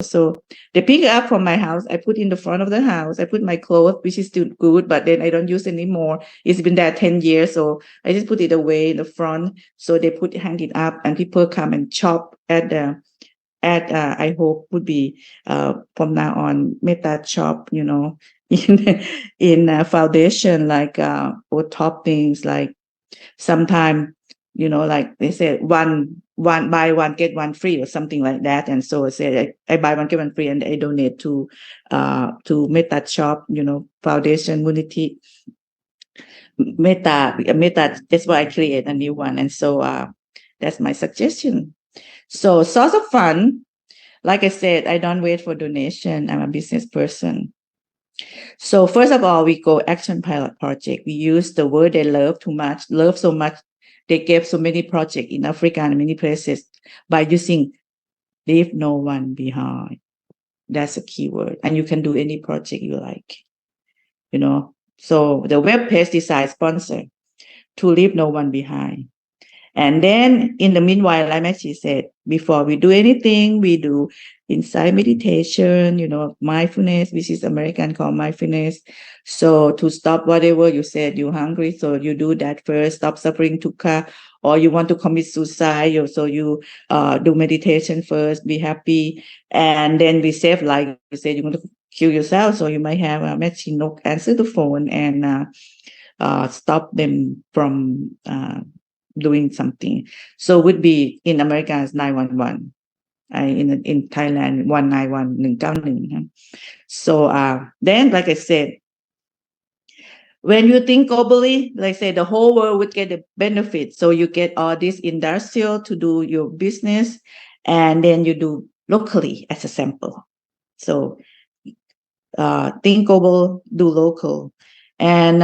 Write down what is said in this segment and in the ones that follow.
So they pick it up from my house. I put in the front of the house. I put my clothes, which is still good, but then I don't use anymore. It's been there 10 years. So I just put it away in the front. So they hang it up and people come and shop at I hope would be from now on Mettā shop, in foundation, like or toppings, like sometime, like they said one buy one get one free or something like that. And so I said I buy one get one free and I donate to Mettā shop, foundation unity Mettā. That's why I create a new one. And so that's my suggestion. So source of fund, like I said, I don't wait for donation. I'm a business person. So first of all, we go action pilot project. We use the word they love so much. They gave so many projects in Africa and many places by using leave no one behind. That's a key word. And you can do any project you like, So the web page design sponsor to leave no one behind. And then in the meanwhile, like Mettā said, before we do anything, we do inside meditation, mindfulness, which is American called mindfulness. So to stop whatever you said, you're hungry, so you do that first, stop suffering dukkha, or you want to commit suicide, so you do meditation first, be happy, and then be safe, like you said, you want to kill yourself, so you might have a Mettā answer the phone and stop them from doing something. So would be in America as 911. In Thailand 191 So then, like I said, when you think globally, like I say, the whole world would get the benefit. So you get all this industrial to do your business, and then you do locally as a sample. So think global, do local. And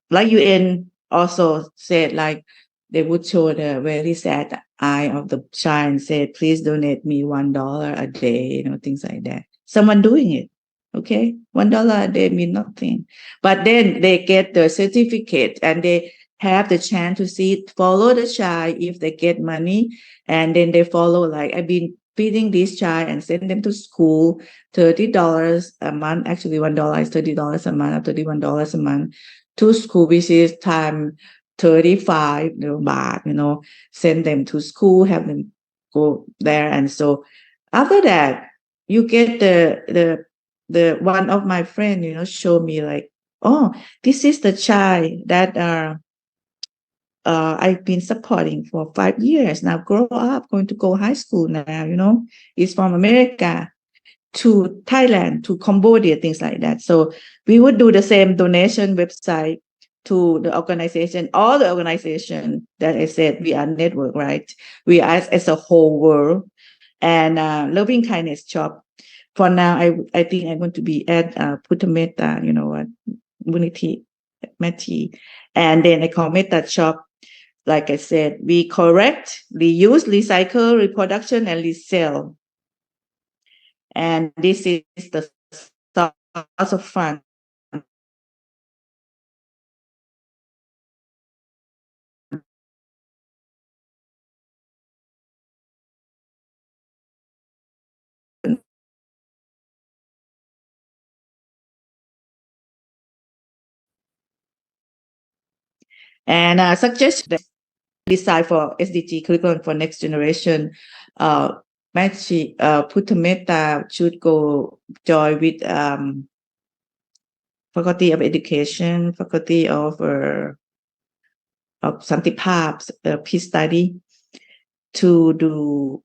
like UN also said, like they would show the very sad eye of the child and say, please donate me $1 a day, things like that. Someone doing it. Okay, $1 a day mean nothing. But then they get the certificate and they have the chance to follow the child if they get money. And then they follow, like I've been feeding this child and send them to school, $30 a month. Actually, $1 is $30 a month, or $31 a month to school, which is time 35 baht, send them to school, have them go there. And so after that, you get the one of my friend, show me like, oh, this is the child that I've been supporting for 5 years now, grow up, going to go high school now, it's from America to Thailand to Cambodia, things like that. So we would do the same donation website to the organization, all the organization that I said we are network, right? We are as a whole world. And loving kindness shop. For now, I think I'm going to be at Putta Mettā, Unity Mettā, and then I call Mettā shop. Like I said, we correct, reuse, recycle, reproduction, and resell. And this is the source of fund. And suggestion design for SDG curriculum for next generation. Putta Mettā should go join with Faculty of Education, Faculty of Santipap, peace study, to do.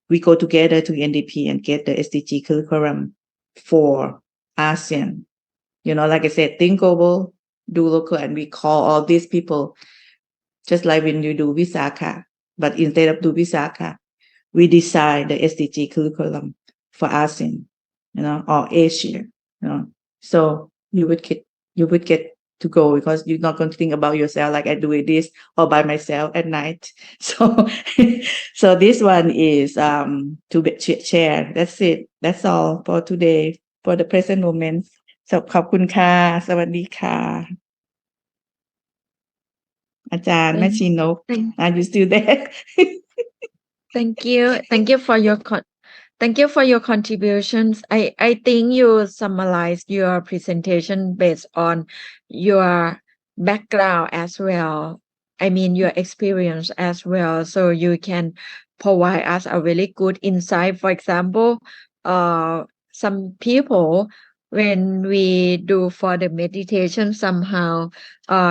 We go together to NDP and get the SDG curriculum for ASEAN. Like I said, think global, do local, and we call all these people, just like when you do Visakha, but instead of do Visakha, we design the SDG curriculum for ASEAN, or Asia, So you would get to go, because you're not going to think about yourself like I do it this all by myself at night. So so this one is to share. That's it. That's all for today, for the present moment. So ขอบคุณค่ะสวัสดีค่ะอาจารย์แม่ชีนก Are you still there? Thank you for your Thank you for your contributions. I think you summarized your presentation based on your background as well. I mean, your experience as well. So you can provide us a really good insight. For example, some people, when we do for the meditation, somehow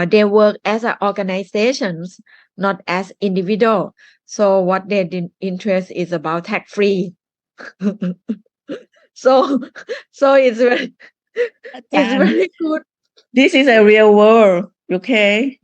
they work as an organizations, not as individual. So what their interest is about tax-free. so it's very it's And very good. this is a real world, okay?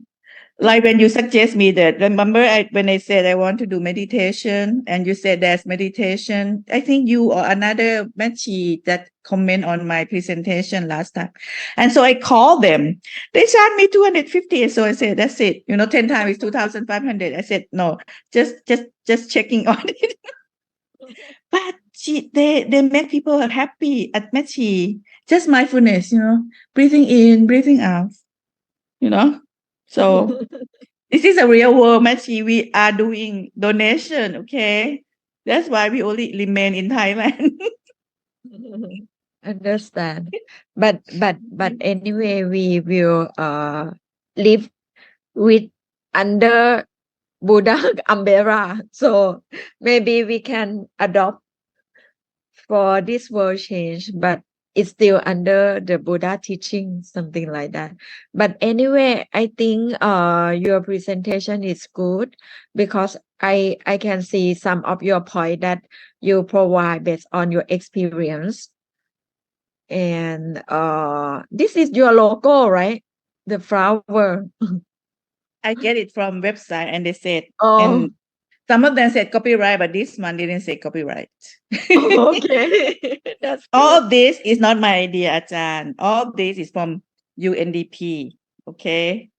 Like when you suggest me that, remember when I said I want to do meditation and you said there's meditation, I think you or another Mettā that comment on my presentation last time. And so I called them. They charged me 250. So I said, that's it. 10 times is 2,500. I said, no, just checking on it. But they make people happy at Mettā. Just mindfulness, breathing in, breathing out, So this is a real world, Mettā. We are doing donation, okay? That's why we only remain in Thailand. Understand. But anyway, we will live with under Buddha umbrella. So maybe we can adopt for this world change, but it's still under the Buddha teaching, something like that. But anyway, I think your presentation is good because I can see some of your point that you provide based on your experience. And this is your logo, right? The flower. I get it from website and they said, Oh, and some of them said copyright, but this one didn't say copyright. okay. That's All good. of this is not my idea, Ajahn. All of this is from UNDP, okay?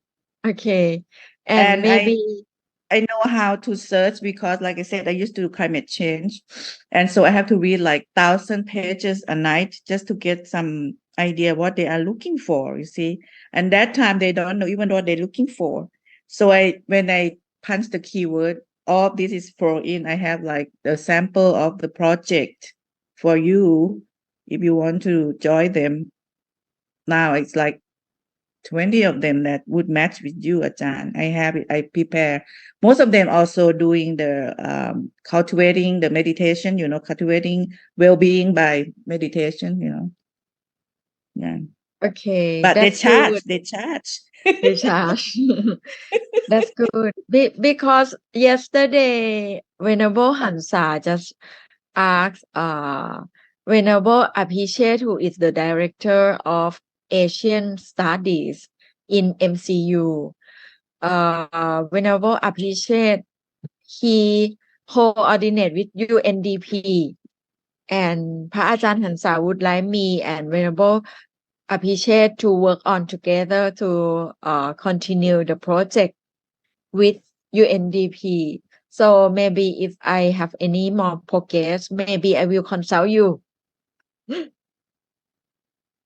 Okay. And And maybe I know how to search because, like I said, I used to do climate change. And so I have to read like 1,000 pages a night just to get some idea what they are looking for, you see. And that time they don't know even what they're looking for. So when I punch the keyword, all of this is thrown in. I have like the sample of the project for you if you want to join them. Now it's like 20 of them that would match with you, Ajahn. I have it. I prepare. Most of them also doing the cultivating the meditation, cultivating well-being by meditation, Yeah. okay, But that's good. they charge. Recharge. That's good. Because yesterday, Venerable Hansa just asked Venerable Appreciate, who is the director of Asian Studies in MCU. Venerable Appreciate, he coordinate with UNDP, and พระอาจารย์หันษา would like me and Venerable Appreciate to work on together to continue the project with UNDP. So maybe if I have any more progress, maybe I will consult you.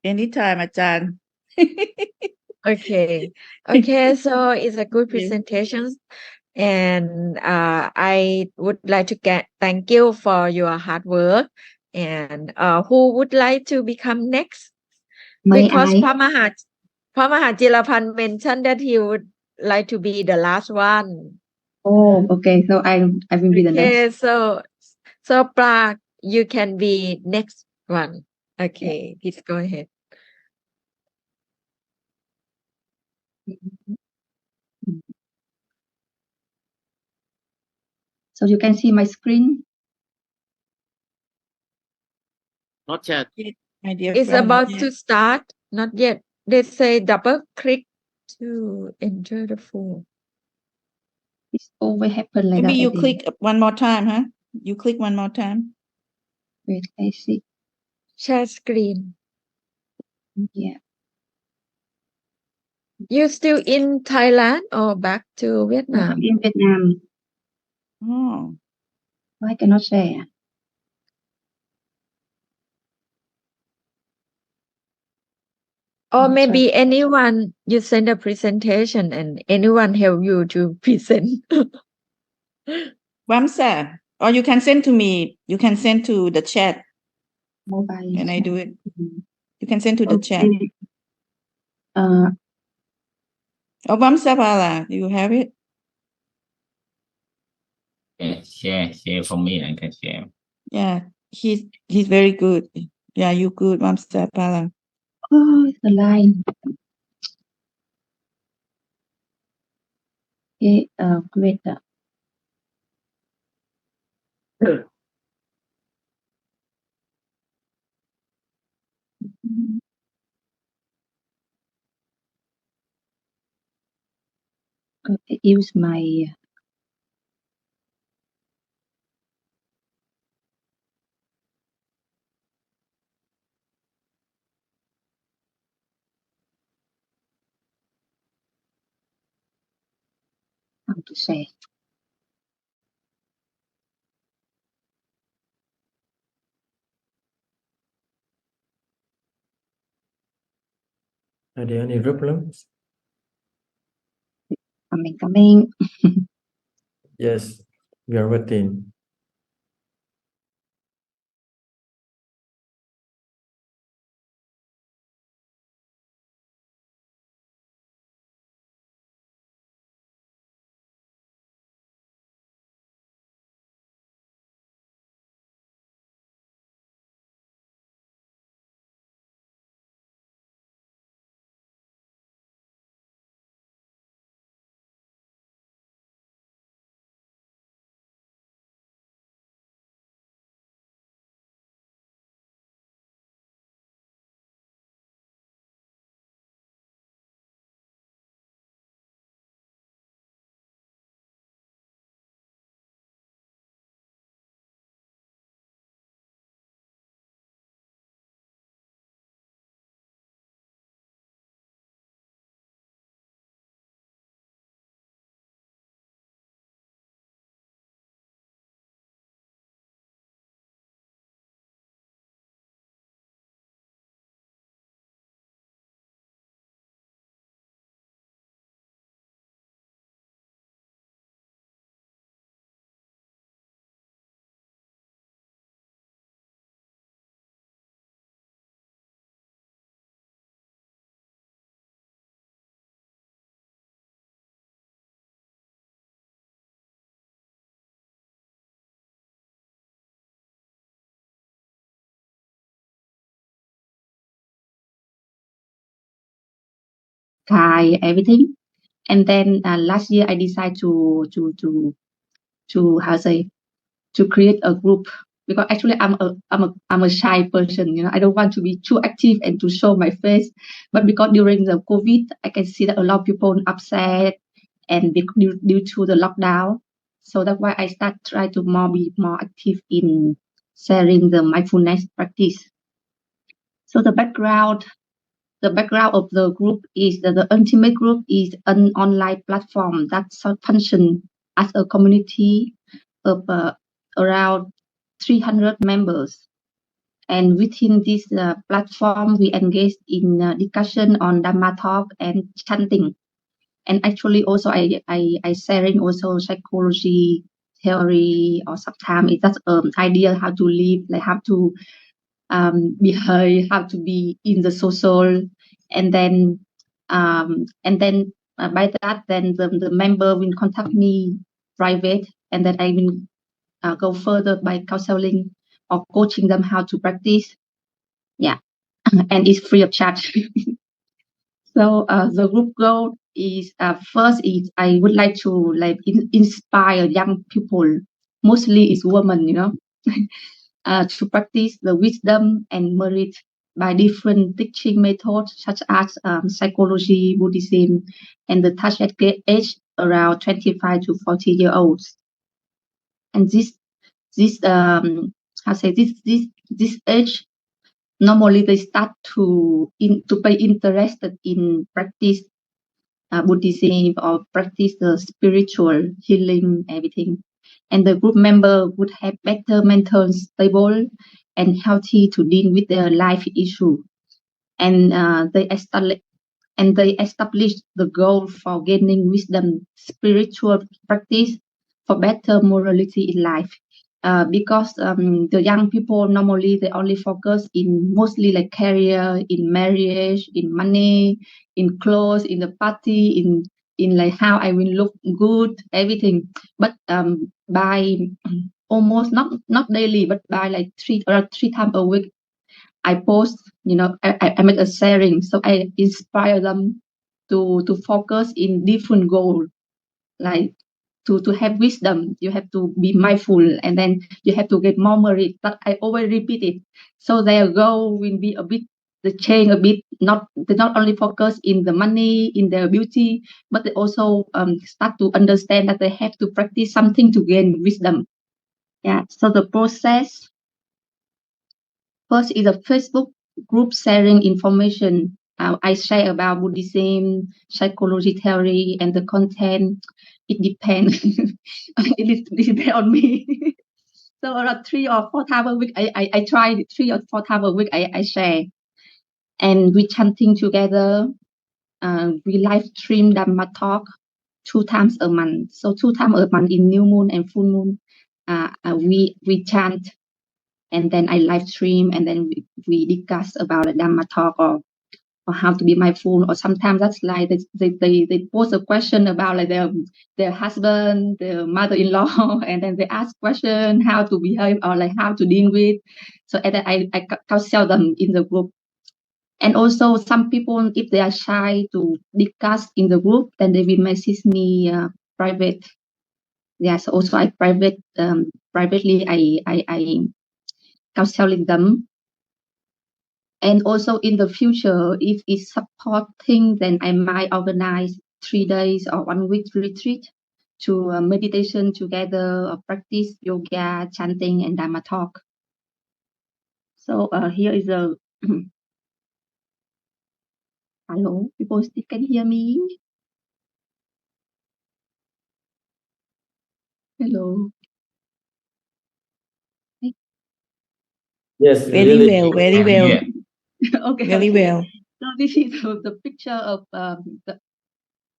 Anytime, Ajahn. Okay. So it's a good presentation. And I would like to thank you for your hard work. And who would like to become next? May Because I? พระมหาจิรพันธ์ mentioned that he would like to be the last one. Oh, okay. So I will be the next. Okay, so Prag, you can be next one. Okay, please go ahead. So you can see my screen. Not yet. My dear It's friend, about yeah. to start. Not yet. They say double click to enter the form. It's always happen like Maybe that. I you think. click one more time, huh? You click one more time. Wait, I see. Share screen. Yeah. You still in Thailand or back to I'm Vietnam? in Vietnam. Oh. Why I cannot share? Or I'm maybe anyone you send a presentation and anyone help you to present. Vamsa, Or you can send to me. You can send to the chat mobile and I chat. do it. You can send to the chat. Okay. Oh, Vamsapala, you have it? Yeah, share for me. I can share. Yeah, he's very good. Yeah, you good, Vamsapala. Oh, the line. Okay, great. Okay, use my how to say. Are there any problems? Coming. Yes, we are waiting. Thai everything. And then last year I decided to how say to create a group, because actually I'm a shy person, you know. I don't want to be too active and to show my face, but because during the COVID I can see that a lot of people upset and due to the lockdown, so that's why I try to be more active in sharing the mindfulness practice. So the background of the group is that the ultimate group is an online platform that functions as a community of around 300 members. And within this platform, we engage in discussion on Dhamma talk and chanting. And actually, also I sharing also psychology theory, or sometimes it's just idea how to live, like how to behave, how to be in the social, and then by that, then the member will contact me private, and then I will go further by counseling or coaching them how to practice. Yeah, and it's free of charge. So the group goal is first is I would like to inspire young people, mostly it's women, you know, to practice the wisdom and merit by different teaching methods such as psychology, Buddhism, and the target age around 25 to 40-year-olds. And this age, normally they start to be interested in practice Buddhism or practice the spiritual healing, everything. And the group member would have better mental stable and healthy to deal with their life issue. And they establish the goal for gaining wisdom, spiritual practice for better morality in life. because the young people normally they only focus in mostly like career, in marriage, in money, in clothes, in the party, in like how I will look good, everything. But by almost not daily, but by like three times a week, I post, I make a sharing, so I inspire them to focus in different goals, like to have wisdom. You have to be mindful, and then you have to get more merit. But I always repeat it, so their goal will be a bit the change a bit. They not only focus in the money, in their beauty, but they also start to understand that they have to practice something to gain wisdom. Yeah. So the process first is a Facebook group sharing information. I share about Buddhism, psychology theory, and the content. It depends. it depends on me. So around 3 or 4 times a week, I try 3 or 4 times a week. I share, and we chanting together. We live stream Dhamma talk 2 times a month. So 2 times a month in new moon and full moon, we chant. And then I live stream, and then we discuss about the Dhamma talk or how to be mindful. Or sometimes that's like they pose a question about like their husband, their mother-in-law, and then they ask question how to behave or like how to deal with. So and then I counsel them in the group. And also some people, if they are shy to discuss in the group, then they will message me private. Yes, also I privately I counseling them. And also in the future, if it's supporting, then I might organize 3 days or 1 week retreat to meditation together or practice yoga, chanting, and Dhamma talk. So here is a hello, people still can hear me? Hello. Yes, Very really. well, very And well, yeah, Okay. very Okay. well. So this is the picture of the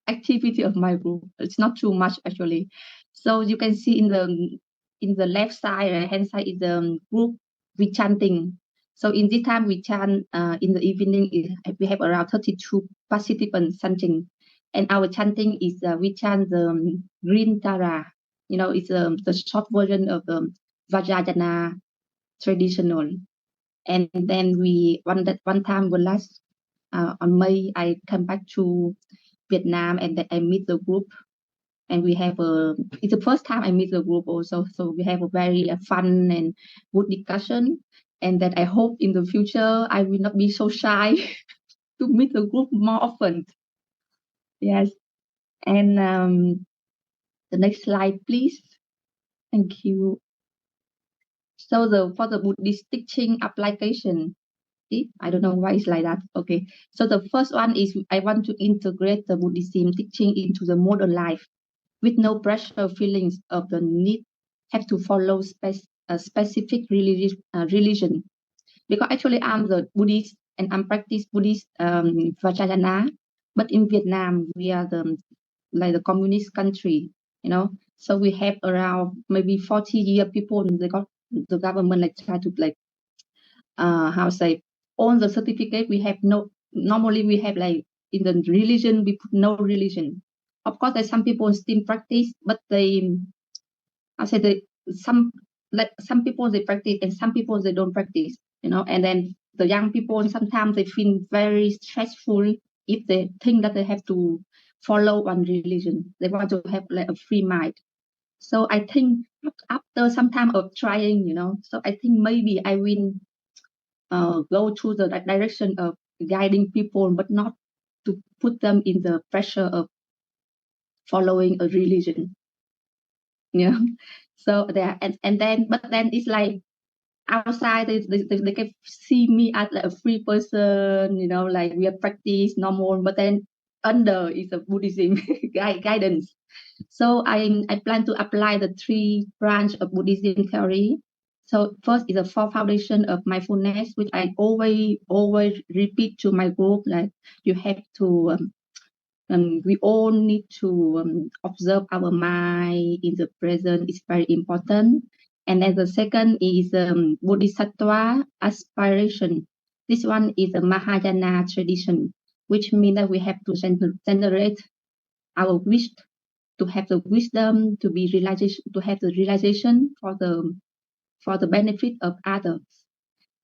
activity of my group. It's not too much actually. So you can see in the left side, right hand side is the group we chanting. So in this time we chant in the evening. We have around 32 participants chanting, and our chanting is we chant the green tara. It's the short version of the Vajrayana traditional. And then one time was last on May, I come back to Vietnam, and then I meet the group, and it's the first time I meet the group also. So we have a very fun and good discussion, and that I hope in the future I will not be so shy to meet the group more often. Yes. And the next slide, please. Thank you. So for the Buddhist teaching application, I don't know why it's like that. Okay. So the first one is I want to integrate the Buddhism teaching into the modern life with no pressure feelings of the need have to follow a specific religion. Because actually I'm the Buddhist and I'm practice Buddhist Vajrayana, but in Vietnam we are the communist country, So we have around maybe 40-year people. The government like try to like how say on the certificate we have normally we have like in the religion we put no religion. Of course there's some people still practice, but some people they practice and some people they don't practice, and then the young people sometimes they feel very stressful if they think that they have to follow one religion. They want to have like a free mind. So I think after some time of trying, so I think maybe I will go to the direction of guiding people, but not to put them in the pressure of following a religion. Yeah. So there, and then, but then it's like outside they can see me as like a free person, like we are practice normal, but then under is a Buddhism guidance. So I plan to apply the 3 branch of Buddhism theory. So first is the 4 foundation of mindfulness, which I always repeat to my group, like you have to we all need to observe our mind in the present. It's very important. And then the second is Bodhisattva aspiration. This one is a Mahayana tradition, which means that we have to generate our wish to have the wisdom, to be realization, to have the realization for the benefit of others.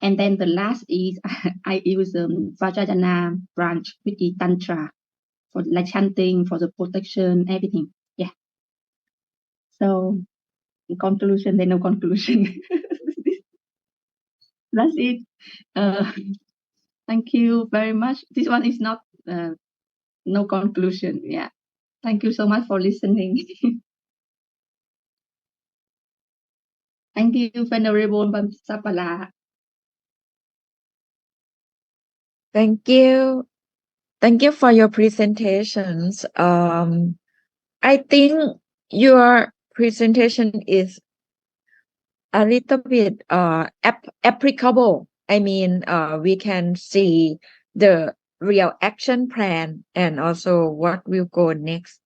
And then the last is I use Vajrayana branch, which is Tantra, for like chanting, for the protection, everything. Yeah. So in conclusion, there's no conclusion. That's it. Thank you very much. This one is not no conclusion. Yeah. Thank you so much for listening. Thank you, Venerable Sapala. Thank you. Thank you for your presentations. I think your presentation is a little bit applicable. I mean, we can see the real action plan and also what will go next.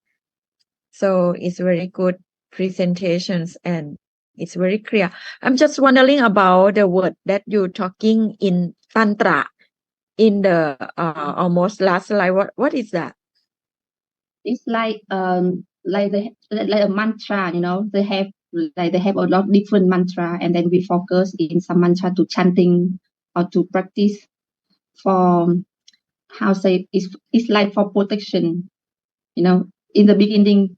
So it's very good presentations and it's very clear. I'm just wondering about the word that you're talking in Tantra in the almost last slide. What is that? It's like a mantra, you know. They have a lot of different mantra, and then we focus in some mantra to chanting or to practice for it's like for protection, you know. In the beginning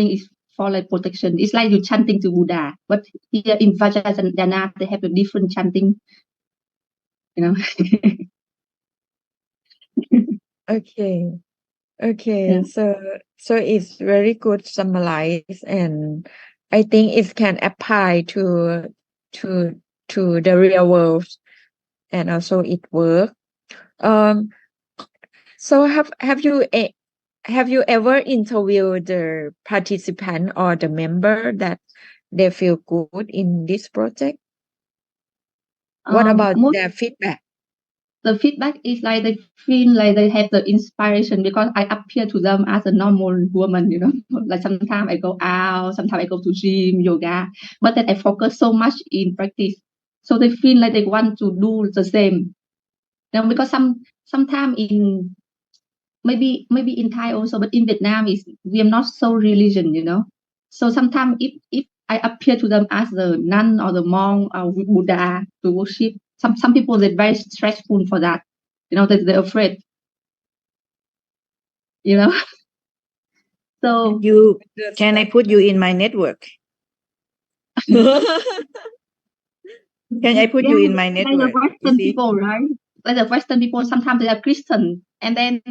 is for like protection. It's like you chanting to Buddha, but here in Vajrayana they have a different chanting, you know. Okay. Yeah. So it's very good summarized, and I think it can apply to the real world, and also it work. So have you ever interviewed the participant or the member that they feel good in this project? What about their feedback? The feedback is like they feel like they have the inspiration because I appear to them as a normal woman, you know. Like sometimes I go out, sometimes I go to gym, yoga, but then I focus so much in practice. So they feel like they want to do the same. You know, because sometimes in maybe in Thai also, but in Vietnam is we are not so religion, you know. So sometimes if I appear to them as the nun or the monk or Buddha to worship, some people they're very stressful for that, you know, they're afraid, you know. So Can I put you in my network? Can I put you in my like the network? You Western see? people, right? Like the Western people, sometimes they are Christian, and then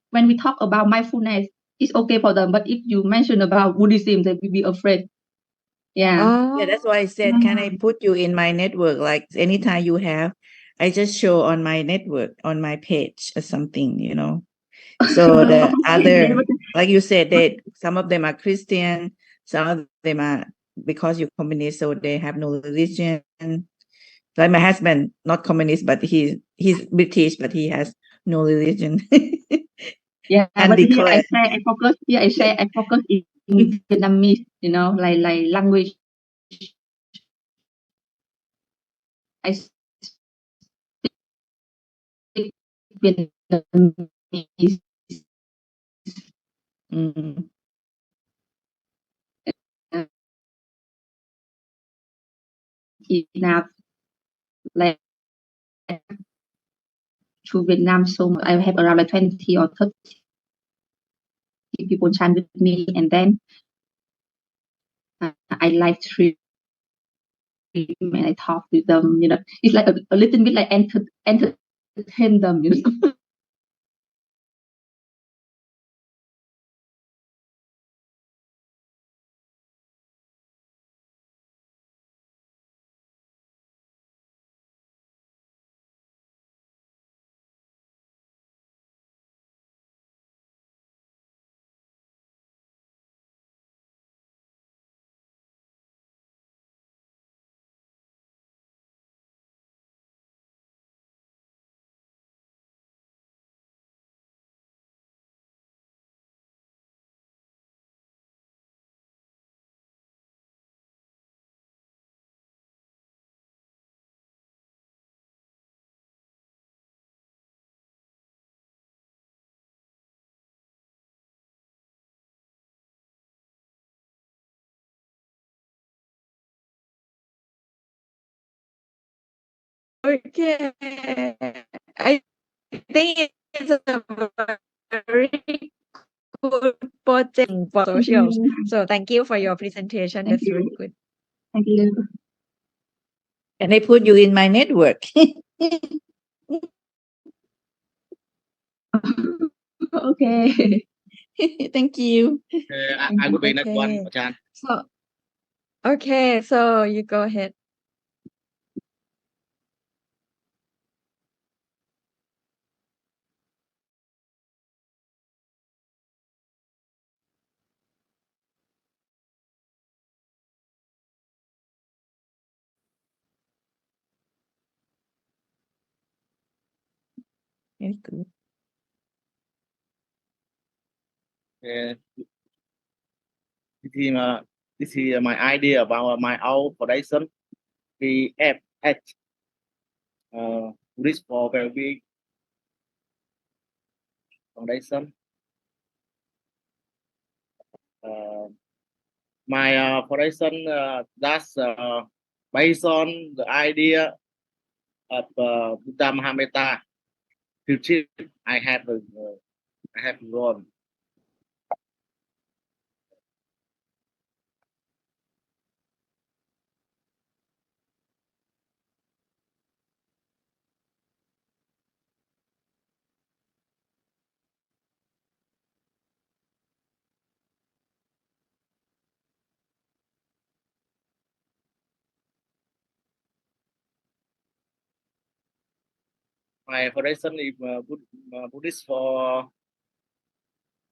when we talk about mindfulness, it's okay for them. But if you mention about Buddhism, they will be afraid. Yeah. Yeah, that's why I said, can I put you in my network? Like anytime you have, I just show on my network, on my page or something, you know. So the other, like you said, that some of them are Christian, some of them are because you're communist, so they have no religion. Like my husband, not communist, but he's British, but he has no religion. Yeah, but here Undeclared. I focus in Vietnamese, you know, like language. I speak Vietnamese Mm. enough, like to Vietnam so much. I have around like 20 or 30 people chant with me, and then I live stream and I talk with them. You know, it's like a little bit like entertain them. You know. Okay. I think it's a very good project for Thank socials. you. So thank you for your presentation. Thank That's very you. good. Thank you. And I put you in my network. Okay. Thank you. I would be next one, Okay. Chan. So, okay, so you go ahead. Very good. This is my idea about my own foundation. PFH, Risk for Well-being Foundation. My foundation that's based on the idea of Buddha Mahametta teaching I have gone. My foundation is Buddhist for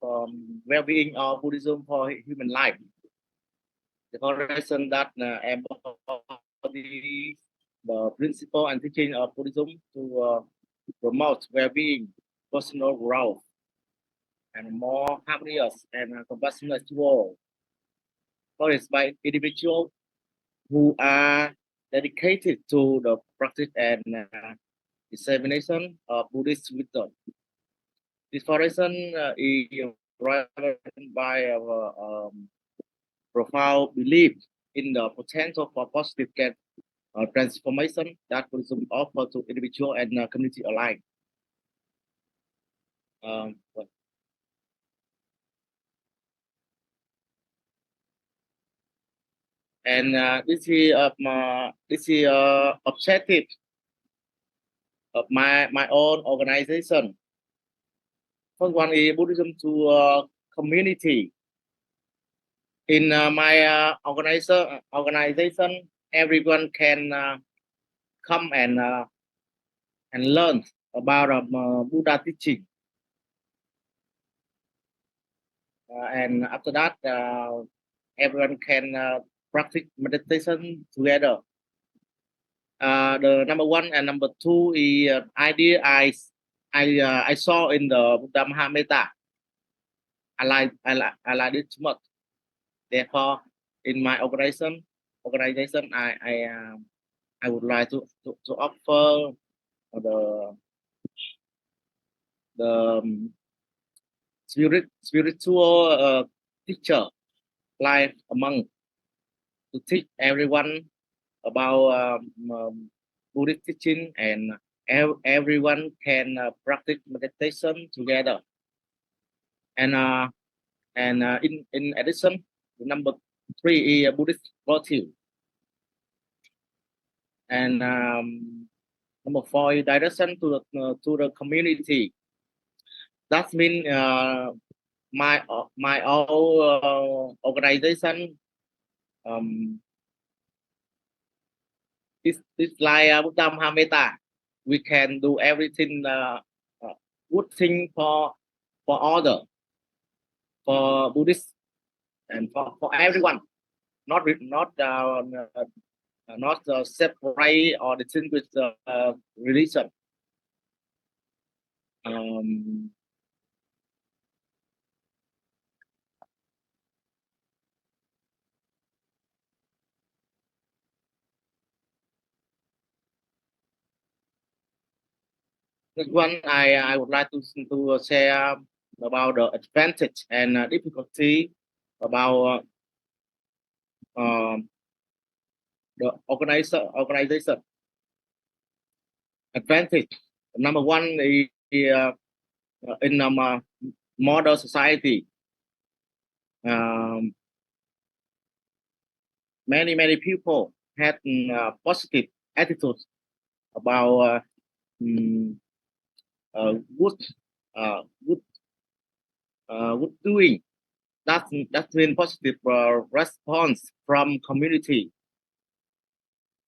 well-being or Buddhism for human life. The foundation that embodies the principle and teaching of Buddhism to promote well-being, personal growth, and more harmonious and compassionate world. Founded by individuals who are dedicated to the practice and dissemination of Buddhist wisdom. This foundation is driven by our profound belief in the potential for positive transformation that Buddhism offers to individual and community alike. And this is objective of my own organization. First one is Buddhism to community. In my organization, everyone can come and learn about Buddha teaching. And after that, everyone can practice meditation together. The number one and number two is idea I saw in the Buddha Mahametta. I like it too much. Therefore, in my organization, I would like to offer the spiritual teacher like a monk to teach everyone about Buddhist teaching, and everyone can practice meditation together. And in addition, number three is Buddhist virtue, and number four is direction to the community. That means my own organization it's like Buddha Mahametta. We can do everything good thing for other, for Buddhists, and for everyone. Not separate or distinguish religion. Next one, I would like to share about the advantage and difficulty about the organization. advantage. Number one is in modern society, many people had positive attitudes about good doing. That's been positive response from community.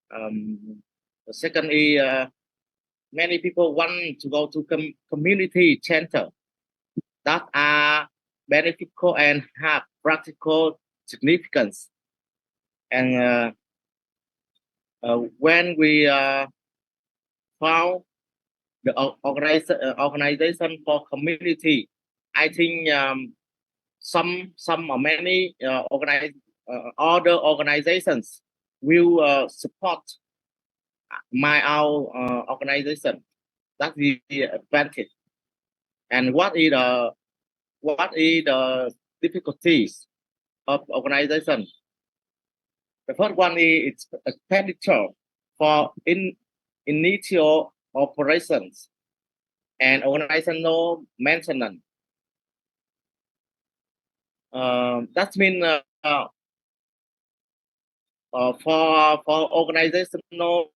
The second is many people want to go to community center that are beneficial and have practical significance. And when we found the organization for community, I think some or many other organizations will support our organization. That's the advantage. And what is the difficulties of organization? The first one is expenditure for initial operations and organizational maintenance. That means for organizational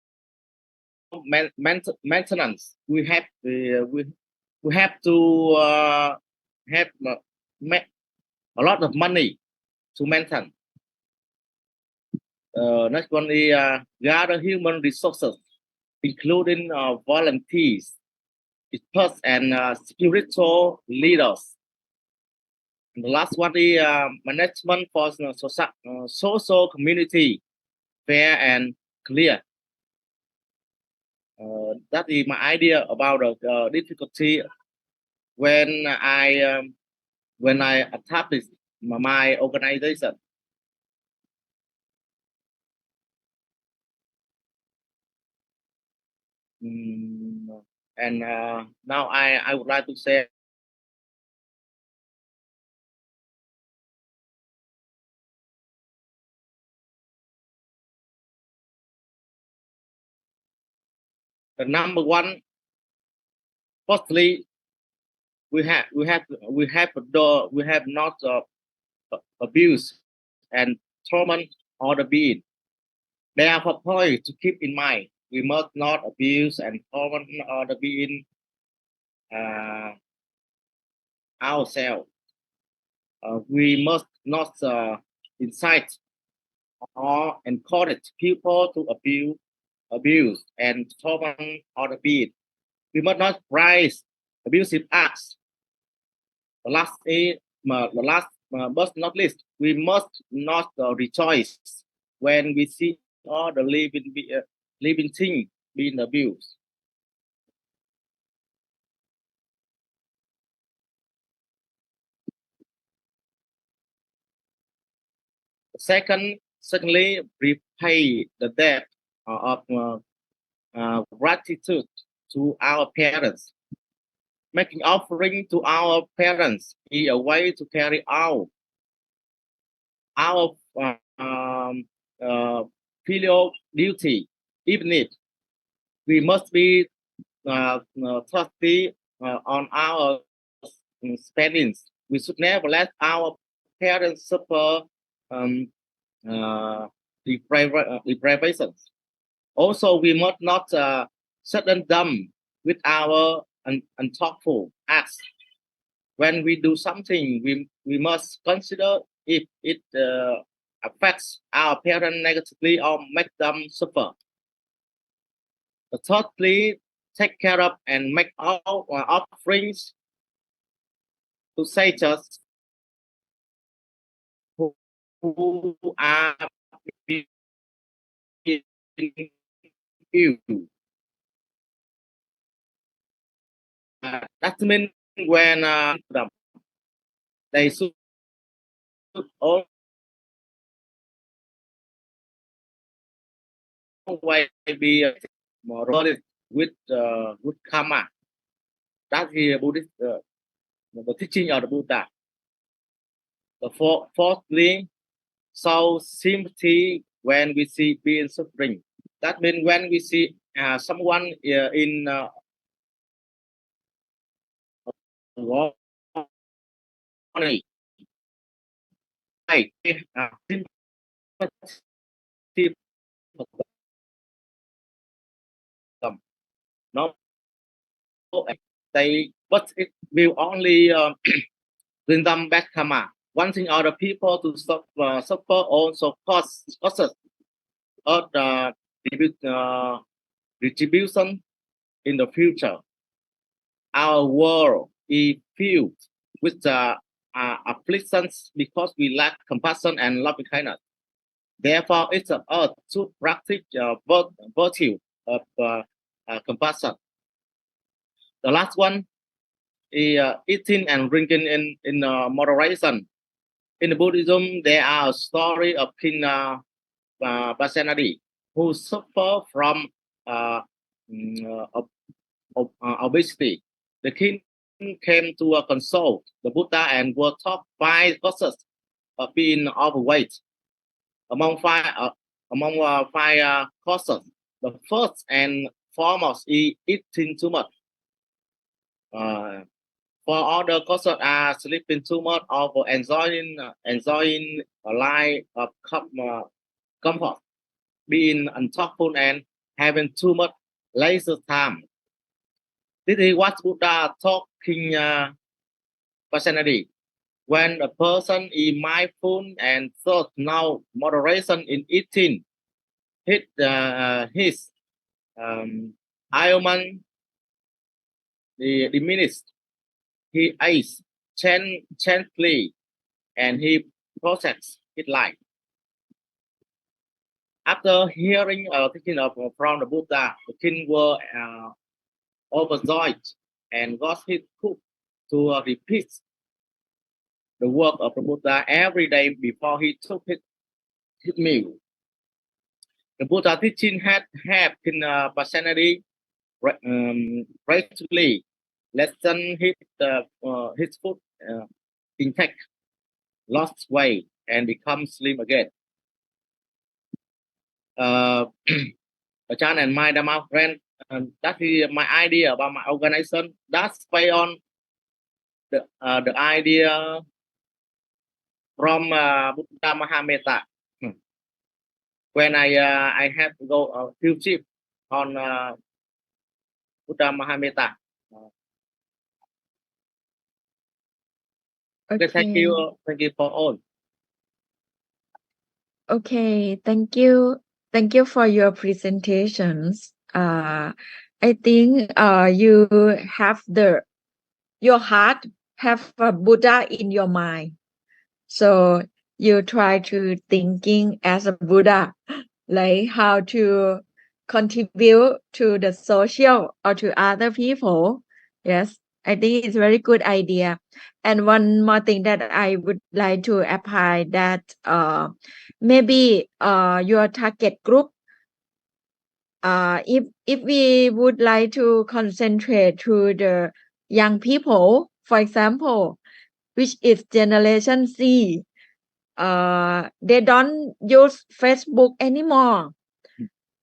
maintenance, we have to have a lot of money to maintain. Next one is gather human resources, including volunteers, experts, and spiritual leaders. And the last one is management for social community, fair and clear. That is my idea about the difficulty when I established my organization. And now I would like to say the number one. Firstly, we have not abuse and torment other being. Therefore, point to keep in mind: we must not abuse and torment other being ourselves. We must not incite or encourage people to abuse and torment other being. We must not praise abusive acts. The last but not least, we must not rejoice when we see all the living thing being abused. Secondly, repay the debt of gratitude to our parents. Making offering to our parents is a way to carry out our filial duty. Even if we must be trusty on our spendings, we should never let our parents suffer deprivations. Also, we must not sadden them with our unthoughtful acts. When we do something, we must consider if it affects our parents negatively or make them suffer. Thirdly, take care of and make all offerings to sages who are you. That means when they should always be rewarded with good karma. That's the Buddhist, the teaching of the Buddha. The fourthly, show sympathy when we see being suffering. That means when we see someone in money, no, but it will only bring them back karma. Wanting other people to suffer also causes of retribution in the future. Our world is filled with afflictions because we lack compassion and loving kindness. Therefore, it's an earth to practice virtue of compassion. The last one is eating and drinking in moderation. In the Buddhism, there are a story of King Pasenadi who suffered from obesity. The king came to consult the Buddha and was taught 5 causes of being overweight. Among five causes, the first and foremost is eating too much. For other causes are sleeping too much or for enjoying a life of comfort, being unthoughtful and having too much leisure time. This is what Buddha taught King Pasenadi. When a person is mindful and thought now moderation in eating, his ailment diminished. He ages gently and he protects his life. After hearing teaching from the Buddha, the king was overjoyed and got his cook to repeat the work of the Buddha every day before he took his meal. The Buddha teaching had helped King Pasenadi gradually lessen his food intake, lost weight, and become slim again. Chan and my Dhamma friend, that is my idea about my organization. That's based on the idea from Buddha Mahametta. When I have to go a field trip on Buddha Mahametta. Okay, thank you for all. Okay, thank you for your presentations. I think you have your heart have a Buddha in your mind, so you try to thinking as a Buddha, like how to contribute to the social or to other people. Yes, I think it's a very good idea. And one more thing that I would like to apply that maybe your target group, if we would like to concentrate to the young people, for example, which is generation Z, they don't use Facebook anymore.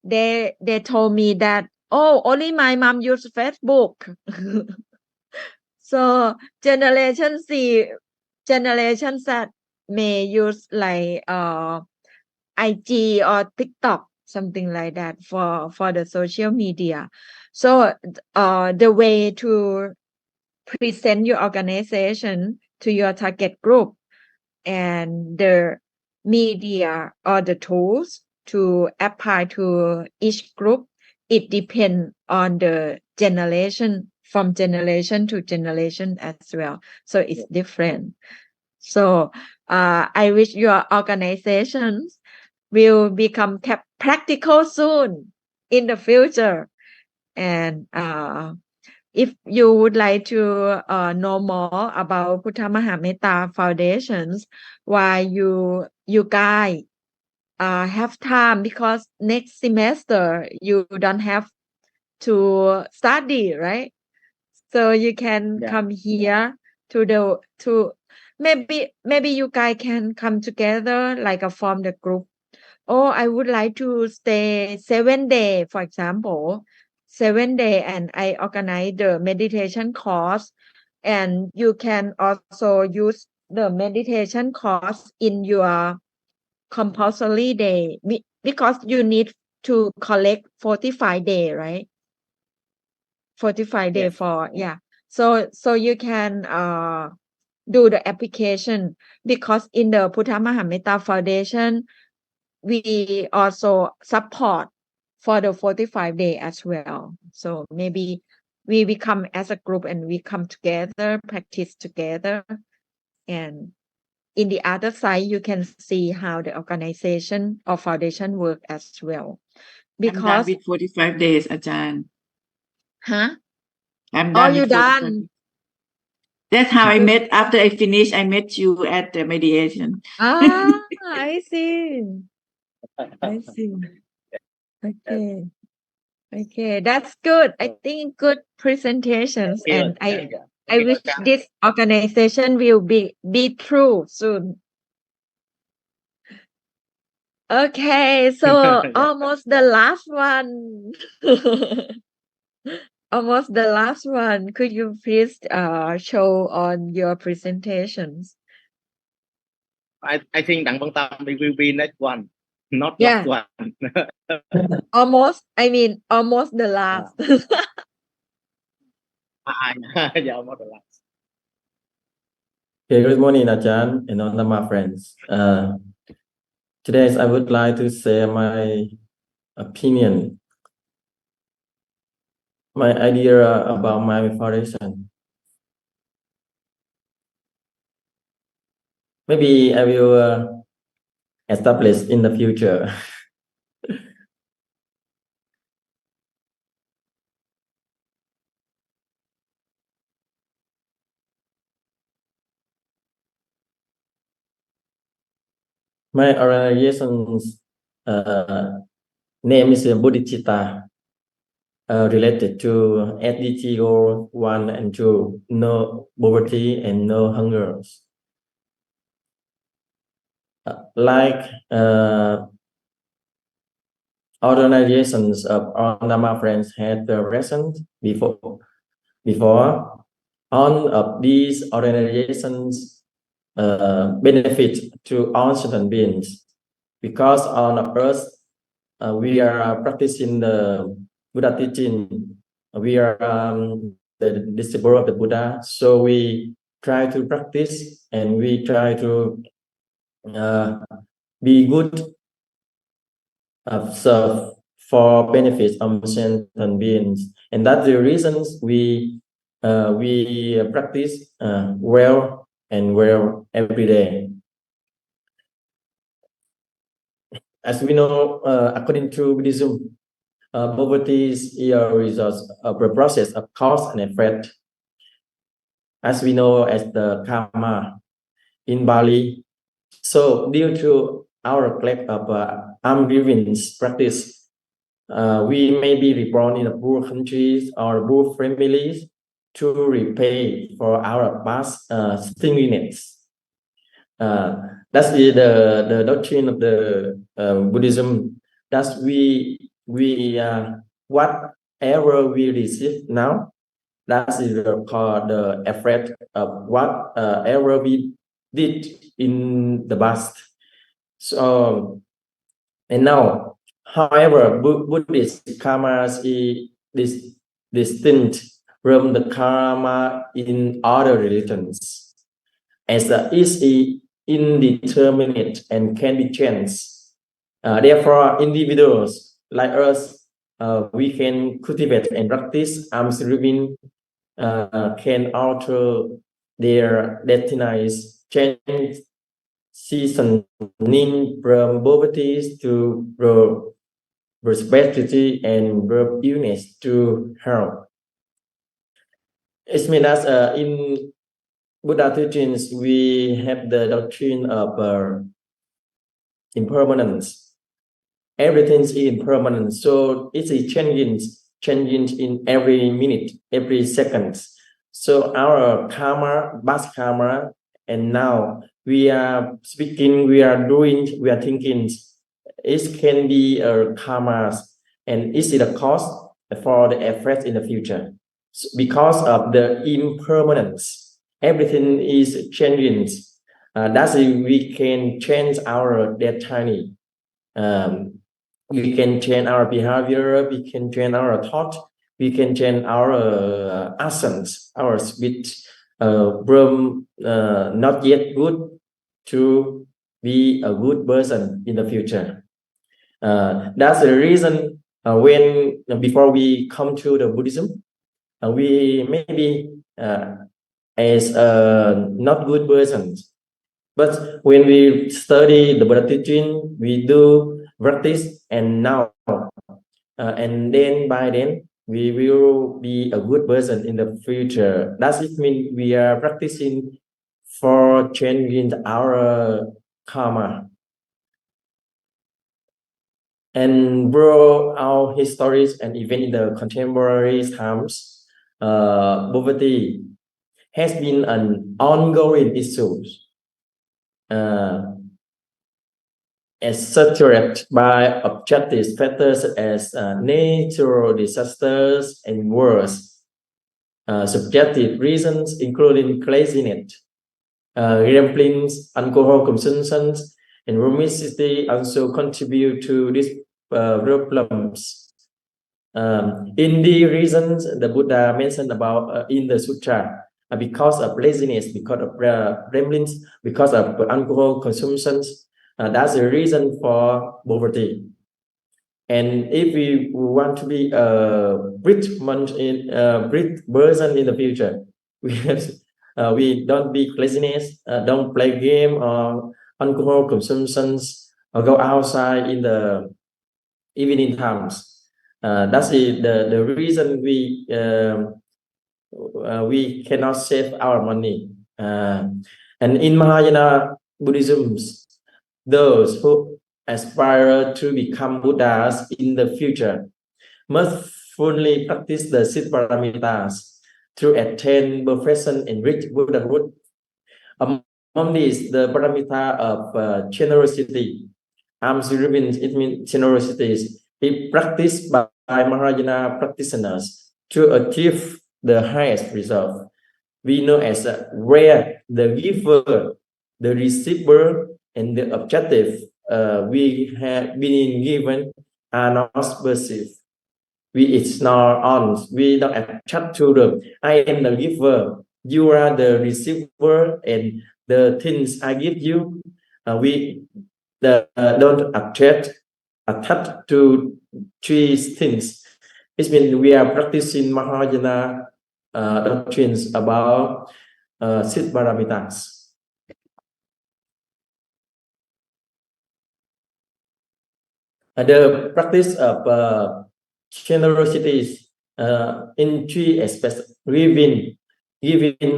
They told me that, oh, only my mom use Facebook. So generation Z may use like IG or TikTok, something like that for the social media. So the way to present your organization to your target group and the media or the tools to apply to each group, it depends on the generation, from generation to generation as well. So it's different. So I wish your organizations will become practical soon in the future. And if you would like to know more about Buddha Mahametta Foundations, why you guys have time, because next semester you don't have to study, right? So you can come here to maybe you guys can come together, like form the group oh, I would like to stay 7 days, for example, 7 days, and I organize the meditation course, and you can also use the meditation course in your compulsory day because you need to collect 45 days, right? 45 days Yes. for, yeah. So you can do the application because in theพุทธ Mettā Foundation, we also support for the 45 day as well. So maybe we become as a group and we come together, practice together. And in the other side, you can see how the organization or foundation work as well. I'm done Because, with 45 days, Ajahn. huh? I'm Oh, done you with 45 done? days. That's how I met. After I finished, I met you at the mediation. I see. I see. Okay. Okay, that's good. I think good presentations, and I wish this organization will be true soon. Okay, so almost the last one. Almost the last one. Could you please show on your presentations? I think Đặng Văn Tâm will be next one, not Yeah. last one. Almost, I mean, almost the last. Yeah, almost the last. Okay, good morning, Ajahn and all my friends. Today I would like to share my opinion, my idea about my foundation. Maybe I will establish in the future. My organization's name is Bodhicitta, related to SDG goal 1 and 2, no poverty and no hunger. Like organizations of all Nama friends had present before, all of these organizations benefit to all human beings because on earth we are practicing the Buddha teaching. We are the disciple of the Buddha, so we try to practice and we try to be good serve for benefits of sentient beings, and that's the reasons we practice well every day. As we know, according to Buddhism, poverty is a result of the process of cause and effect, as we know as the karma in Bali. So due to our lack of alms practice, we may be reborn in a poor countries or poor families to repay for our past stinginess. That's the doctrine of the Buddhism. That we whatever we receive now, that is called the effect of whatever we did in the past. So, and now, however, Buddhist karma is distinct from the karma in other religions, as is indeterminate and can be changed. Therefore, individuals like us, we can cultivate and practice alms living, can alter their destinies, change seasoning from poverty to prosperity and from illness to health. It means that in Buddha teachings, we have the doctrine of impermanence. Everything is impermanent, so it's a changing in every minute, every second. So our karma, past karma, and now we are speaking, we are doing, we are thinking it can be a karma, and is it a cost for the effect in the future? Because of the impermanence, everything is changing. That's it, we can change our destiny. We can change our behavior, we can change our thought, we can change our actions, our speech from not yet good to be a good person in the future. That's the reason when before we come to the Buddhism, we maybe as not good persons. But when we study the Buddha teaching, we do practice, and now, and then by then, we will be a good person in the future. Does it mean we are practicing for changing our karma? And bro, our histories and even in the contemporary times, poverty has been an ongoing issue, as saturated by objective factors as natural disasters and wars. Subjective reasons including laziness, gambling, alcohol consumption, and promiscuity also contribute to these problems. In the reasons the Buddha mentioned about in the sutra, because of laziness, because of gambling, because of alcohol consumption, that's the reason for poverty. And if we want to be a rich person in the future, we don't be laziness, don't play game or alcohol consumptions, or go outside in the evening times. That's the reason we cannot save our money. And in Mahayana Buddhism, those who aspire to become Buddhas in the future must fully practice the six paramitas to attain perfection and reach Buddhahood. Among these, the paramita of generosity, alms giving, it means generosity, is practiced by Mahayana practitioners to achieve the highest result. We know as where the giver, the receiver, and the objective we have been given are not perceived. We ignore on, we don't attach to them. I am the giver, you are the receiver, and the things I give you, we don't attach to three things. It means we are practicing Mahayana doctrines about six paramitas. The practice of generosity in three aspects: giving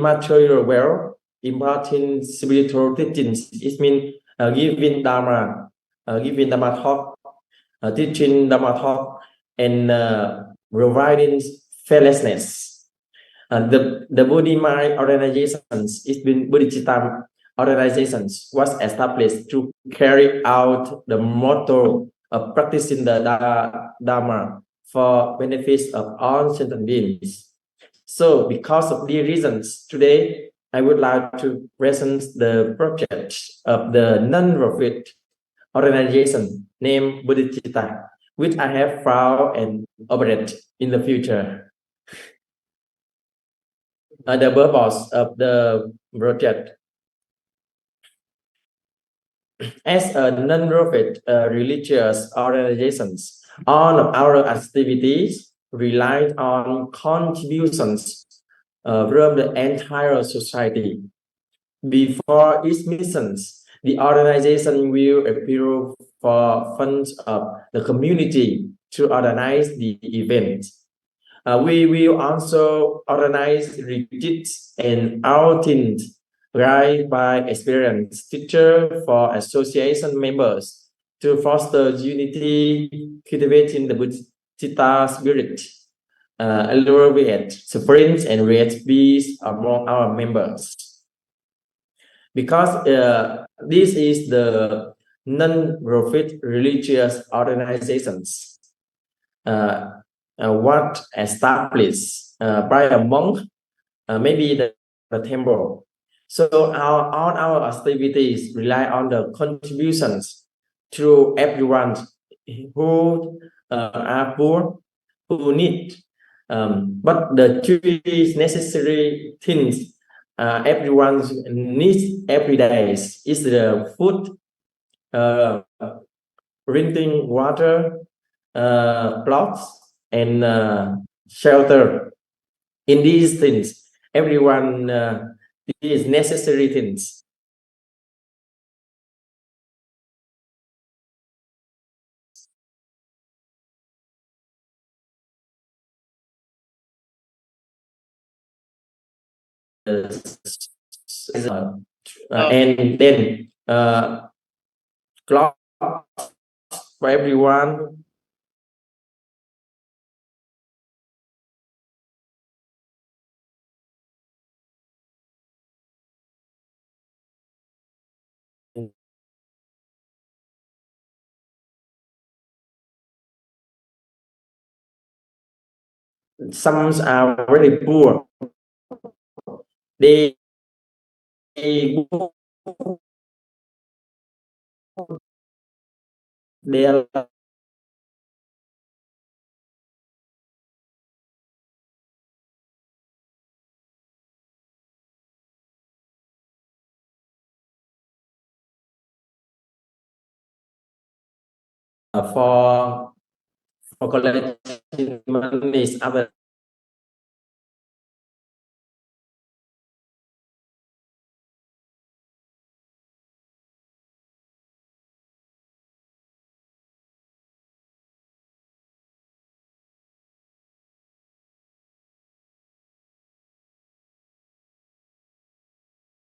material wealth, imparting spiritual teachings. It means giving Dharma, giving Dharma talk, teaching Dharma talk, and providing fearlessness. The Buddhi Mind organizations, it's been Bodhicitta organizations, was established to carry out the motto of practicing the Dharma for benefits of all sentient beings. So, because of these reasons, today I would like to present the project of the non-profit organization named Bodhicitta, which I have found and operate in the future. The purpose of the project. As a non-profit religious organizations, all of our activities rely on contributions from the entire society. Before its missions, the organization will appeal for funds of the community to organize the event. We will also organize retreats and outings guided by experienced teachers for association members to foster unity, cultivating the Bodhicitta spirit, alleviate suffering and create peace among our members. Because this is the non-profit religious organizations what established by a monk, maybe the temple. So all our activities rely on the contributions to everyone who are poor, who need. But the three necessary things everyone needs every day is the food, drinking water, clothes, and shelter. In these things, everyone is necessary things. And then clothes for everyone. Some are very poor. They are for collecting money after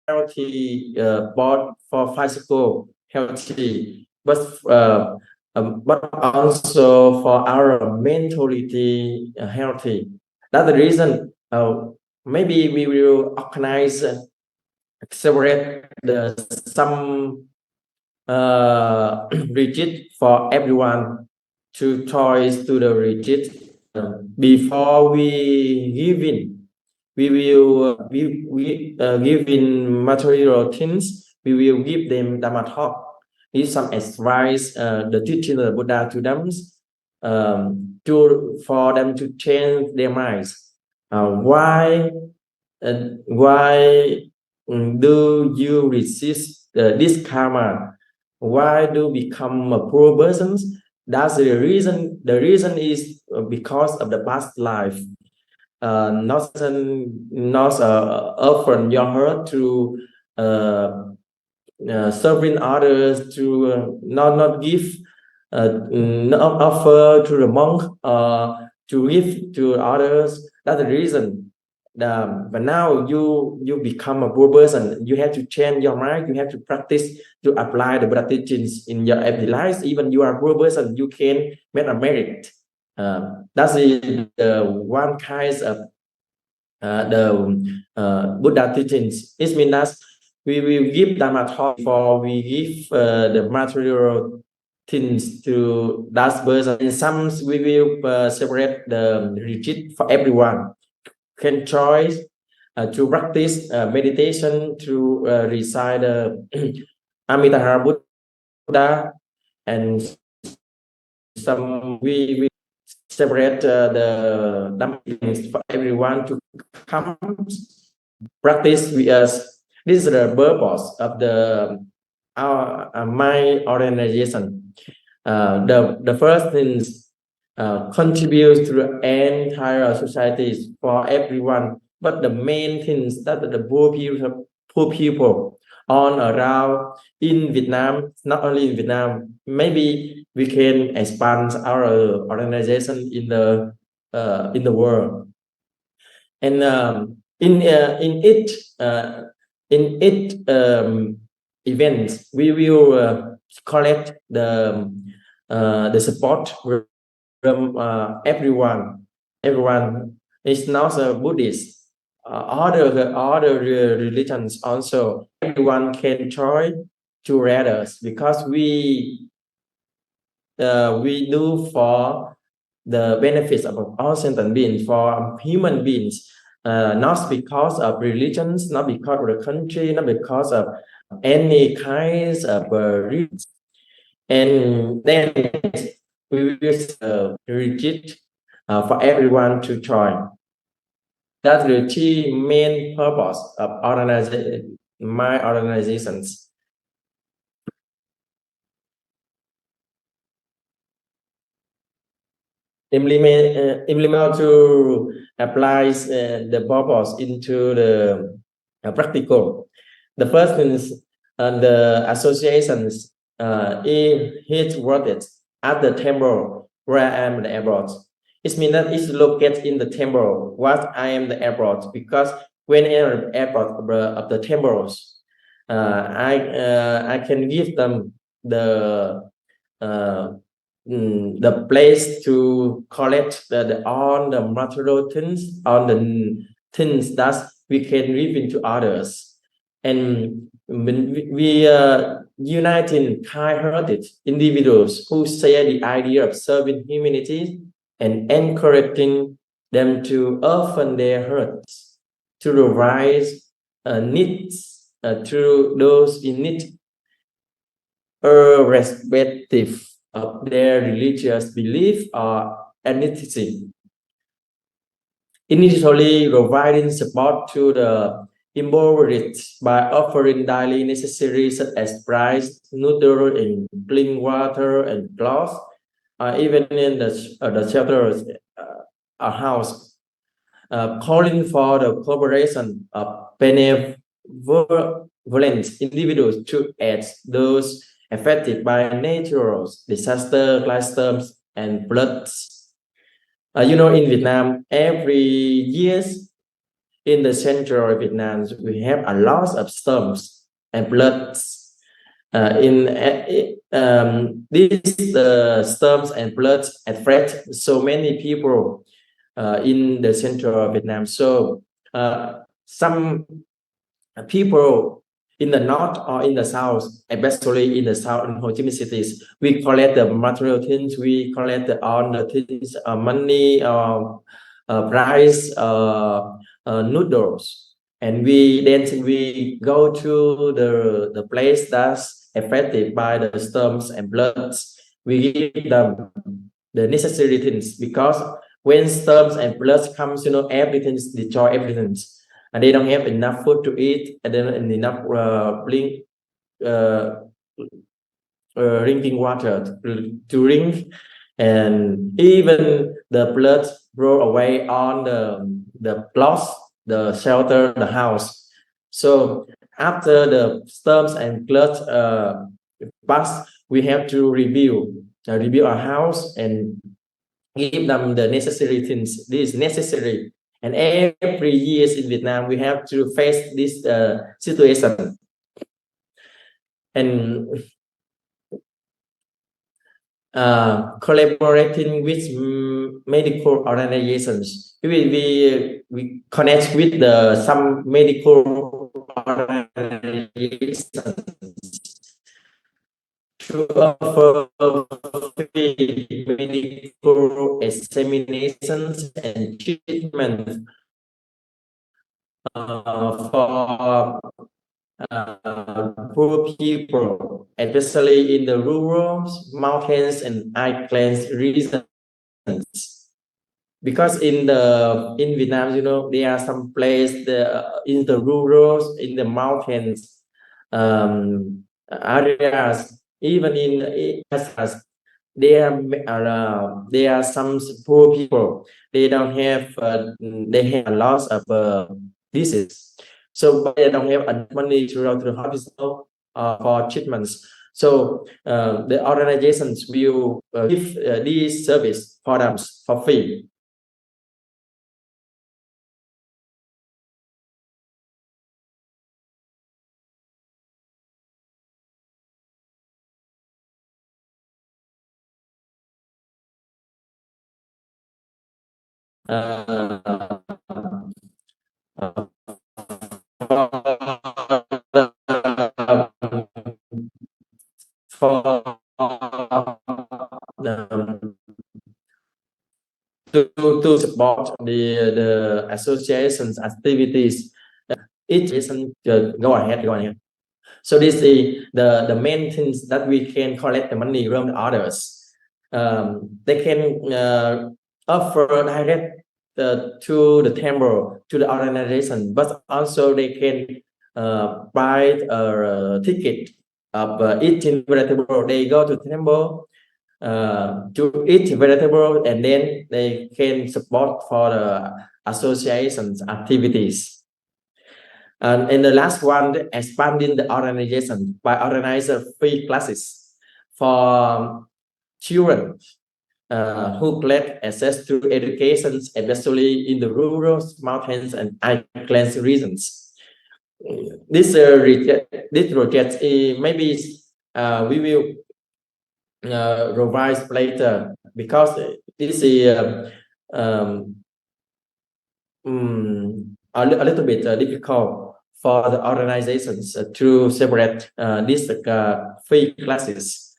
healthy board for physical healthy, but also for our mentality healthy. That's the reason maybe we will organize separate some retreat for everyone to choice to the retreat. Before we give in, we will give in material things. We will give them Dhamma talk. This is some advice the teaching of the Buddha to them, for them to change their minds. Why do you resist this karma? Why do you become a poor person? That's the reason. The reason is because of the past life. Not often your heart to serving others, to not give, not offer to the monk, to give to others. That's the reason. But now you become a poor person. You have to change your mind. You have to practice to apply the Buddha teachings in your everyday life. Even you are a poor person, you can make a merit. That's the one kind of the Buddha teachings. It means that we will give Dhamma talk before we give the material things to that person. In some we will separate the retreat for everyone. Can choose to practice meditation, to recite the Amitabha Buddha, and some we separate the Dhamma for everyone to come practice with us. This is the purpose of my organization. The first thing is contribute to the entire society for everyone. But the main thing is that the poor people on around in Vietnam, not only in Vietnam, maybe we can expand our organization in the world. And in each event, we will collect the support from everyone. Everyone is not a Buddhist. Other religions also. Everyone can join to others, because we do for the benefits of all sentient beings, for human beings, not because of religions, not because of the country, not because of any kinds of reasons. And then we will retreat for everyone to join. That's the two main purpose of my organizations. Implement to apply the purpose into the practical. The first is the associations is headquartered at the temple where I am the airport. It means that it's located in the temple what I am the airport, because when I am the airport of the temples, I can give them the place to collect all the material things, all the things that we can give into others. And when we uniting kind-hearted individuals who share the idea of serving humanity and encouraging them to open their hearts to the right needs to those in need, irrespective of their religious belief or ethnicity. Initially, providing support to the impoverished by offering daily necessaries such as rice, noodles, and clean water and clothes, even in the shelters, a house, calling for the cooperation of benevolent individuals to aid those affected by natural disasters like storms and floods. In Vietnam, every years in the central Vietnam, we have a lot of storms and floods. These storms and floods affect so many people in the central Vietnam. So some people in the north or in the south, especially in the south and Ho Chi Minh cities, we collect the material things, we collect all the things, money, rice, noodles, and we go to the place that's affected by the storms and floods. We give them the necessary things, because when storms and floods comes, everything destroy everything, and they don't have enough food to eat, and then enough drinking water to drink, and even the floods blow away on the plots, the shelter, the house. So after the storms and floods pass, we have to rebuild our house and give them the necessary things. This is necessary, and every year in Vietnam we have to face this situation. And collaborating with medical organizations, we connect with some medical organizations to offer free medical examinations and treatment for poor people, especially in the rural, mountains, and islands regions. Because in Vietnam, there are some places in the rural, in the mountains areas, even in areas, there are some poor people. They don't have they have a lot of diseases, so they don't have enough money to go to the hospital for treatments. So the organizations will give this service for them for free. to support the association's activities. Each person go ahead. So this is the main things that we can collect the money from the others. They can offer direct to the temple, to the organization, but also they can buy a ticket of eating vegetable. They go to temple to eat vegetable, and then they can support for the association's activities. And the last one, expanding the organization by organizing free classes for children who lack access to education, especially in the rural, mountains, and islands regions. This project maybe we will revise later, because this is a little bit difficult for the organizations to separate these free classes.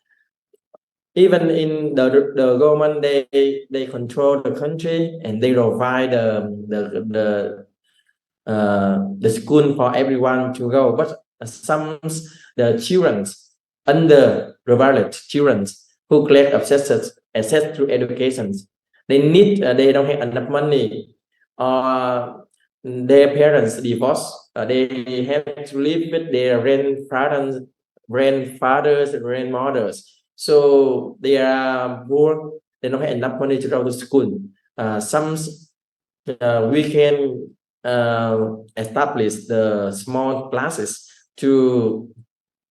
Even in the government, they control the country, and they provide the school for everyone to go. But some the children, underprivileged children who lack access to education, they don't have enough money, or their parents divorced. They have to live with their grandfathers and grandmothers. So they are poor. They don't have enough money to go to school. We can establish the small classes to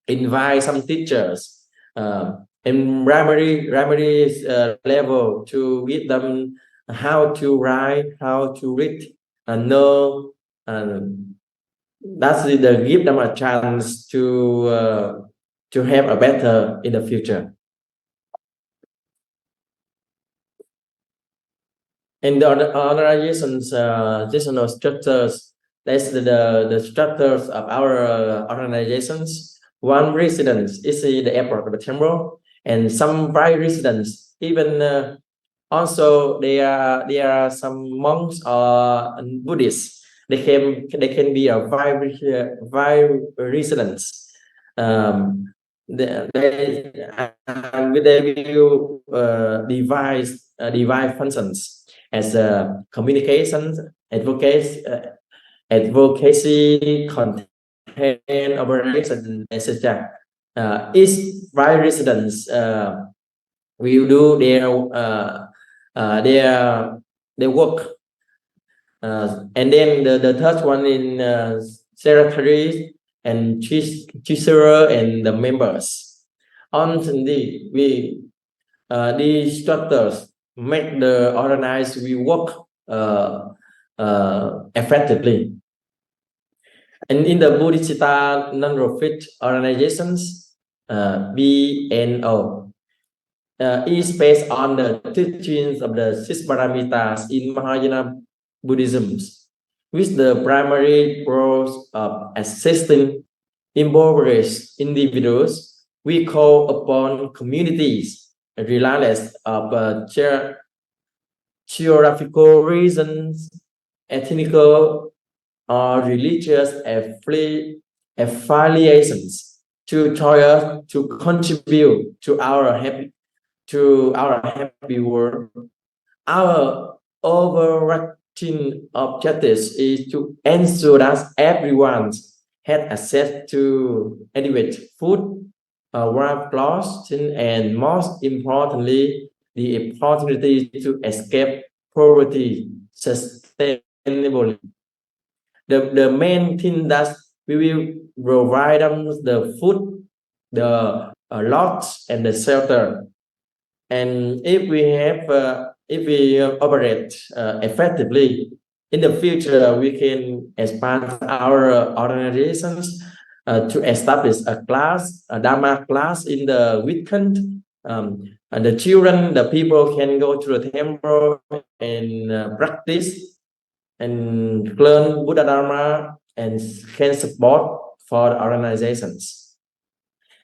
invite some teachers in primary level, to give them how to write, how to read, and know. That's the give them a chance to have a better in the future. And the organization's additional structures, that's the structures of our organizations. One residence is the airport of the temple, and some private residents, even also there are some monks or Buddhists. They can be a five residents. They will divide functions as communications, advocacy, content operation, etc. Each private residence will do their work, and then the third one in secretary and treasurer and the members. On Sunday, these structures make the organized we work effectively. And in the Bodhisattva non-profit organizations, BNO, is based on the teachings of the six paramitas in Mahayana Buddhism, with the primary goals of assisting impoverished individuals. We call upon communities, regardless of geographical reasons, ethnical or religious affiliations, to join us to contribute to our happy world. Our overarching objective is to ensure that everyone has access to adequate food, warm clothes, and most importantly, the opportunity to escape poverty sustainably. The main thing that we will provide them the food, the lodge, and the shelter. And if we operate effectively, in the future we can expand our organizations to establish a Dharma class in the weekend. And the children, the people can go to the temple and practice and learn Buddha Dharma, and can support for the organizations.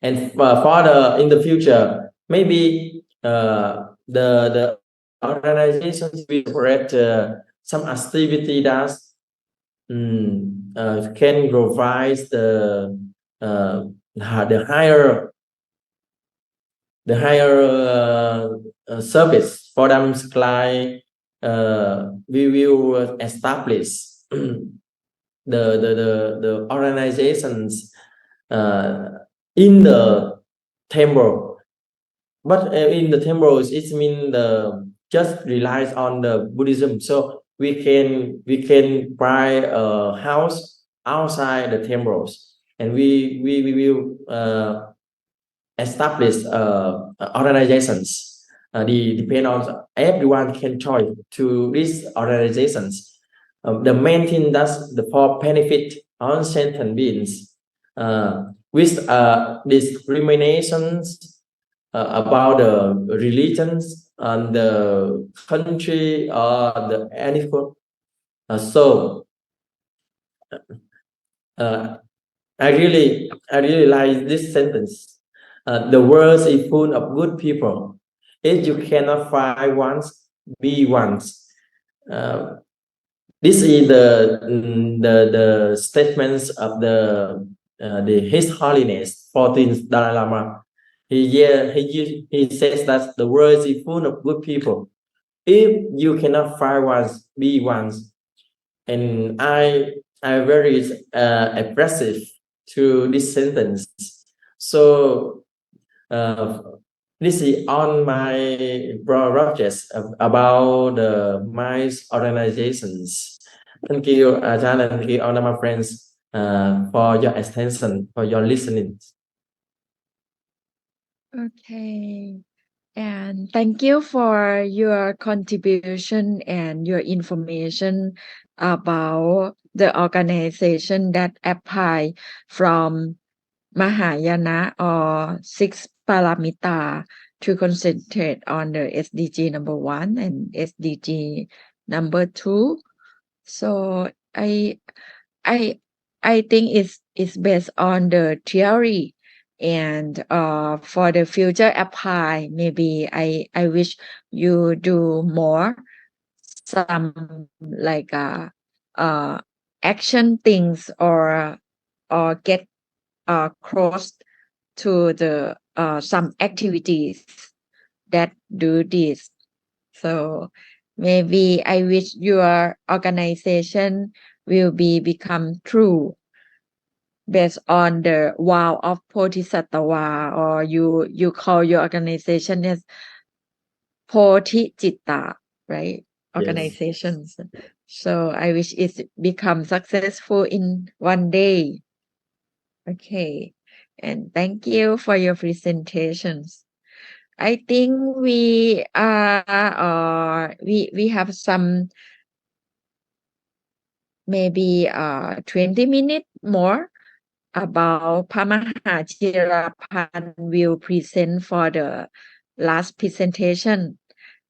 And in the future, maybe the organizations we operate some activity that can provide the higher service for them client. We will establish the organizations in the temple, but in the temples it means just relies on the Buddhism. So we can buy a house outside the temples, and we will establish organizations. Depend on everyone can join to these organizations. The main thing that's the for benefit on sentient beings with discriminations about the religions and the country or the animal. So I really like this sentence. The world is full of good people. If you cannot find ones, be ones. This is the statements of His Holiness 14th Dalai Lama. He says that the world is full of good people. If you cannot find ones, be ones. And I very aggressive to this sentence. So this is on my projects about my organizations. Thank you, Ajahn, and thank you all of my friends for your attention, for your listening. Okay. And thank you for your contribution and your information about the organization that apply from Mahayana or 6 Paramita to concentrate on the SDG number 1 and SDG number 2. So I think it's based on the theory, and for the future apply, maybe I wish you do more some like action things or get close to the some activities that do this. So maybe I wish your organization will become true based on the vow of Bodhisattva, or you call your organization as Bodhicitta, right? Organizations. So I wish it become successful in one day. Okay. And thank you for your presentations. I think we have some maybe 20 minutes more about Pamaha Chirapan will present for the last presentation,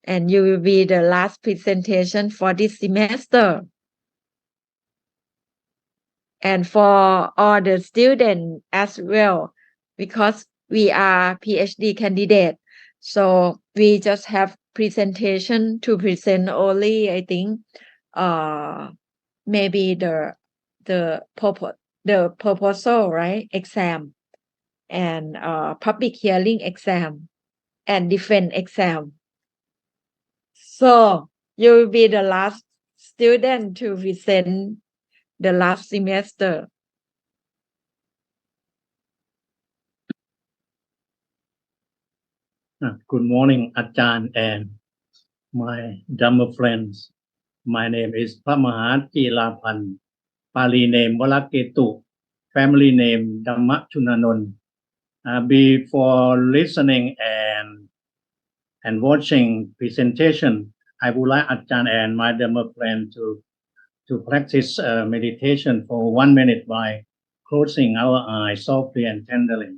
and you will be the last presentation for this semester. And for all the students as well, because we are PhD candidate, so we just have presentation to present only. I think maybe the proposal, right, exam, and public hearing exam and defense exam. So you will be the last student to present the last semester. Good morning, Ajahn and my Dhamma friends. My name is Pamaha Chirapan, Pali name Walaketu, family name Dhamma Chunanon. Before listening and watching presentation, I would like Ajahn and my Dhamma friend to practice meditation for 1 minute by closing our eyes softly and tenderly.